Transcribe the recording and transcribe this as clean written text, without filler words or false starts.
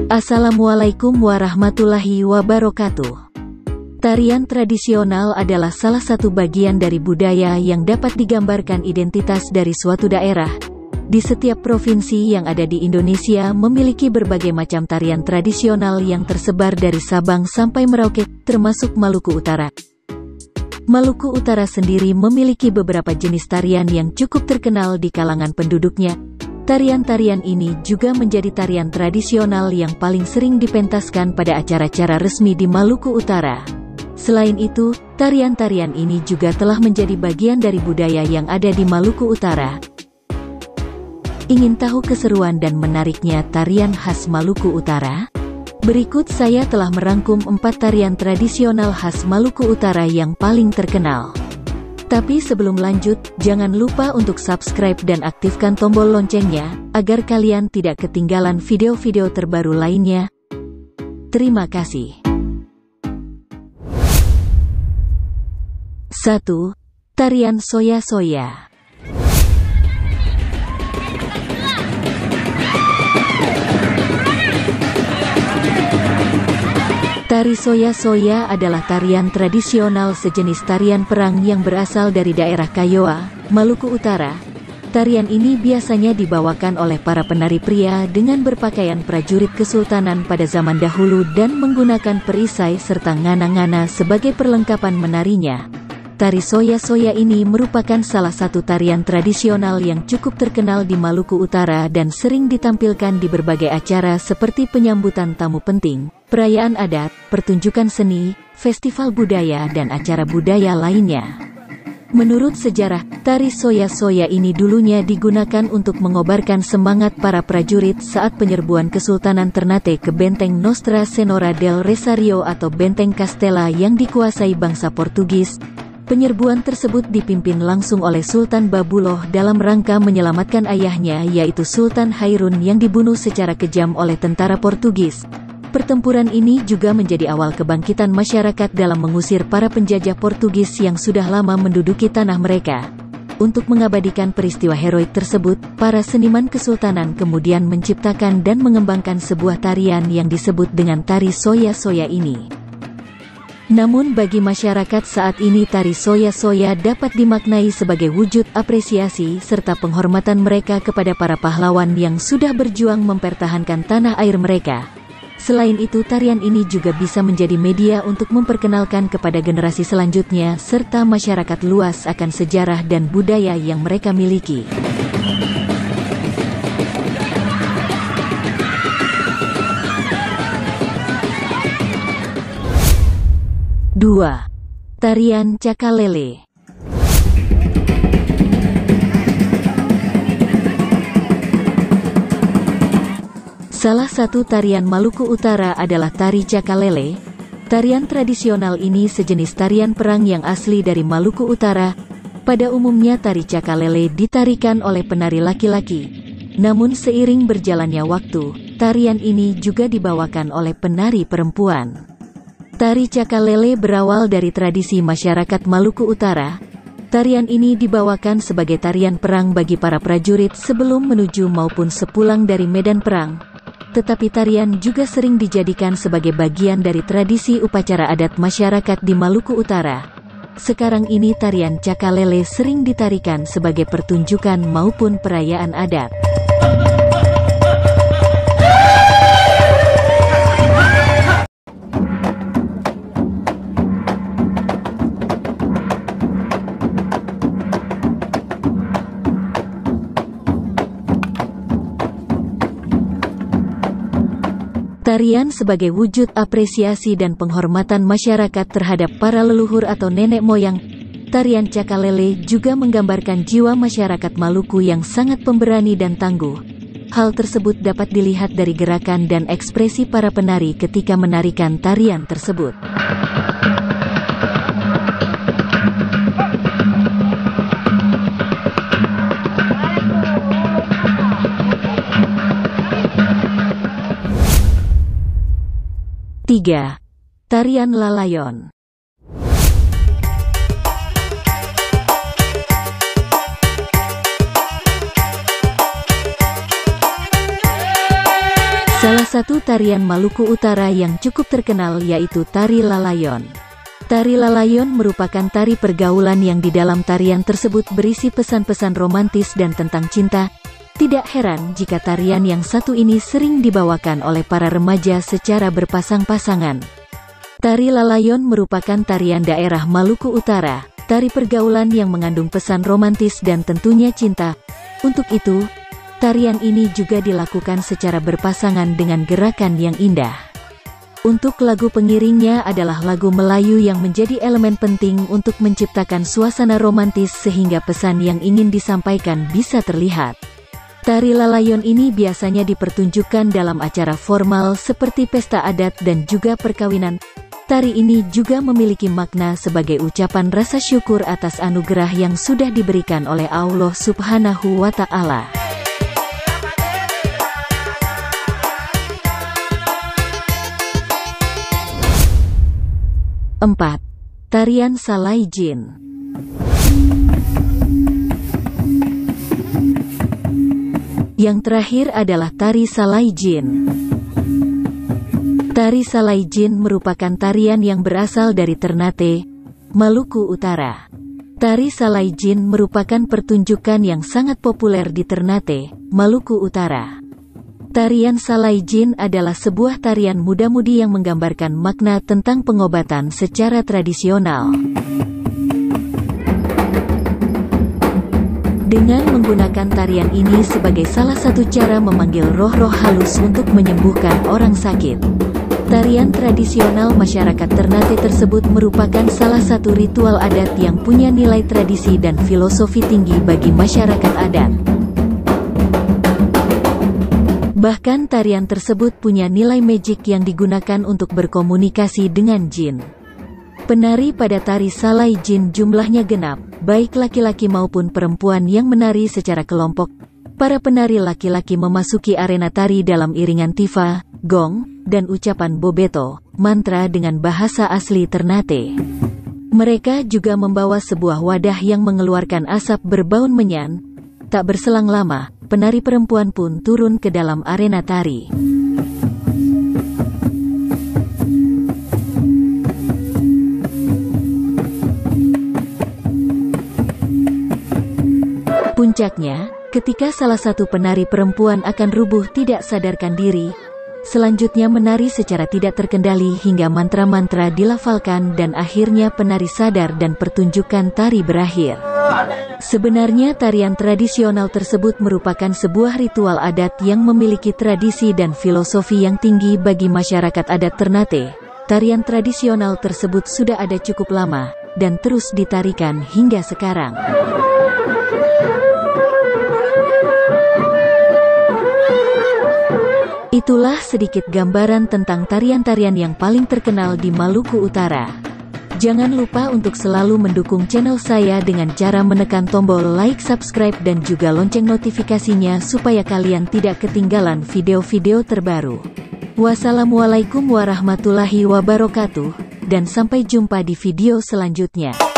Assalamualaikum warahmatullahi wabarakatuh. Tarian tradisional adalah salah satu bagian dari budaya yang dapat digambarkan identitas dari suatu daerah. Di setiap provinsi yang ada di Indonesia memiliki berbagai macam tarian tradisional yang tersebar dari Sabang sampai Merauke, termasuk Maluku Utara. Maluku Utara sendiri memiliki beberapa jenis tarian yang cukup terkenal di kalangan penduduknya. Tarian-tarian ini juga menjadi tarian tradisional yang paling sering dipentaskan pada acara-acara resmi di Maluku Utara. Selain itu, tarian-tarian ini juga telah menjadi bagian dari budaya yang ada di Maluku Utara. Ingin tahu keseruan dan menariknya tarian khas Maluku Utara? Berikut saya telah merangkum 4 tarian tradisional khas Maluku Utara yang paling terkenal. Tapi sebelum lanjut, jangan lupa untuk subscribe dan aktifkan tombol loncengnya, agar kalian tidak ketinggalan video-video terbaru lainnya. Terima kasih. 1. Tarian Soya-Soya. Tari Soya-Soya adalah tarian tradisional sejenis tarian perang yang berasal dari daerah Kayoa, Maluku Utara. Tarian ini biasanya dibawakan oleh para penari pria dengan berpakaian prajurit kesultanan pada zaman dahulu dan menggunakan perisai serta ngana-ngana sebagai perlengkapan menarinya. Tari Soya-Soya ini merupakan salah satu tarian tradisional yang cukup terkenal di Maluku Utara dan sering ditampilkan di berbagai acara seperti penyambutan tamu penting, perayaan adat, pertunjukan seni, festival budaya dan acara budaya lainnya. Menurut sejarah, tari Soya-Soya ini dulunya digunakan untuk mengobarkan semangat para prajurit saat penyerbuan Kesultanan Ternate ke benteng Nostra Senhora del Rosario atau benteng Castella yang dikuasai bangsa Portugis. Penyerbuan tersebut dipimpin langsung oleh Sultan Babuloh dalam rangka menyelamatkan ayahnya yaitu Sultan Hairun yang dibunuh secara kejam oleh tentara Portugis. Pertempuran ini juga menjadi awal kebangkitan masyarakat dalam mengusir para penjajah Portugis yang sudah lama menduduki tanah mereka. Untuk mengabadikan peristiwa heroik tersebut, para seniman kesultanan kemudian menciptakan dan mengembangkan sebuah tarian yang disebut dengan tari Soya-Soya ini. Namun bagi masyarakat saat ini tari Soya-Soya dapat dimaknai sebagai wujud apresiasi serta penghormatan mereka kepada para pahlawan yang sudah berjuang mempertahankan tanah air mereka. Selain itu tarian ini juga bisa menjadi media untuk memperkenalkan kepada generasi selanjutnya serta masyarakat luas akan sejarah dan budaya yang mereka miliki. Dua. Tarian Cakalele. Salah satu tarian Maluku Utara adalah tari Cakalele. Tarian tradisional ini sejenis tarian perang yang asli dari Maluku Utara. Pada umumnya tari Cakalele ditarikan oleh penari laki-laki. Namun seiring berjalannya waktu, tarian ini juga dibawakan oleh penari perempuan. Tari Cakalele berawal dari tradisi masyarakat Maluku Utara. Tarian ini dibawakan sebagai tarian perang bagi para prajurit sebelum menuju maupun sepulang dari medan perang. Tetapi tarian juga sering dijadikan sebagai bagian dari tradisi upacara adat masyarakat di Maluku Utara. Sekarang ini tarian Cakalele sering ditarikan sebagai pertunjukan maupun perayaan adat. Tarian sebagai wujud apresiasi dan penghormatan masyarakat terhadap para leluhur atau nenek moyang. Tarian Cakalele juga menggambarkan jiwa masyarakat Maluku yang sangat pemberani dan tangguh. Hal tersebut dapat dilihat dari gerakan dan ekspresi para penari ketika menarikan tarian tersebut. Tiga. Tarian Lalayon. Salah satu tarian Maluku Utara yang cukup terkenal yaitu Tari Lalayon. Tari Lalayon merupakan tari pergaulan yang di dalam tarian tersebut berisi pesan-pesan romantis dan tentang cinta. Tidak heran jika tarian yang satu ini sering dibawakan oleh para remaja secara berpasang-pasangan. Tari Lalayon merupakan tarian daerah Maluku Utara, tari pergaulan yang mengandung pesan romantis dan tentunya cinta. Untuk itu, tarian ini juga dilakukan secara berpasangan dengan gerakan yang indah. Untuk lagu pengiringnya adalah lagu Melayu yang menjadi elemen penting untuk menciptakan suasana romantis sehingga pesan yang ingin disampaikan bisa terlihat. Tari Lalayon ini biasanya dipertunjukkan dalam acara formal seperti pesta adat dan juga perkawinan. Tari ini juga memiliki makna sebagai ucapan rasa syukur atas anugerah yang sudah diberikan oleh Allah Subhanahu wa Ta'ala. 4. Tarian Salai Jin. Yang terakhir adalah Tari Salai Jin. Tari Salai Jin merupakan tarian yang berasal dari Ternate, Maluku Utara. Tari Salai Jin merupakan pertunjukan yang sangat populer di Ternate, Maluku Utara. Tarian Salai Jin adalah sebuah tarian muda-mudi yang menggambarkan makna tentang pengobatan secara tradisional. Dengan menggunakan tarian ini sebagai salah satu cara memanggil roh-roh halus untuk menyembuhkan orang sakit. Tarian tradisional masyarakat Ternate tersebut merupakan salah satu ritual adat yang punya nilai tradisi dan filosofi tinggi bagi masyarakat adat. Bahkan tarian tersebut punya nilai magik yang digunakan untuk berkomunikasi dengan jin. Penari pada tari Salai Jin jumlahnya genap, baik laki-laki maupun perempuan yang menari secara kelompok. Para penari laki-laki memasuki arena tari dalam iringan tifa, gong, dan ucapan bobeto, mantra dengan bahasa asli Ternate. Mereka juga membawa sebuah wadah yang mengeluarkan asap berbaun menyan. Tak berselang lama, penari perempuan pun turun ke dalam arena tari. Puncaknya, ketika salah satu penari perempuan akan rubuh tidak sadarkan diri, selanjutnya menari secara tidak terkendali hingga mantra-mantra dilafalkan dan akhirnya penari sadar dan pertunjukan tari berakhir. Sebenarnya tarian tradisional tersebut merupakan sebuah ritual adat yang memiliki tradisi dan filosofi yang tinggi bagi masyarakat adat Ternate. Tarian tradisional tersebut sudah ada cukup lama, dan terus ditarikan hingga sekarang. Itulah sedikit gambaran tentang tarian-tarian yang paling terkenal di Maluku Utara. Jangan lupa untuk selalu mendukung channel saya dengan cara menekan tombol like, subscribe, dan juga lonceng notifikasinya supaya kalian tidak ketinggalan video-video terbaru. Wassalamualaikum warahmatullahi wabarakatuh, dan sampai jumpa di video selanjutnya.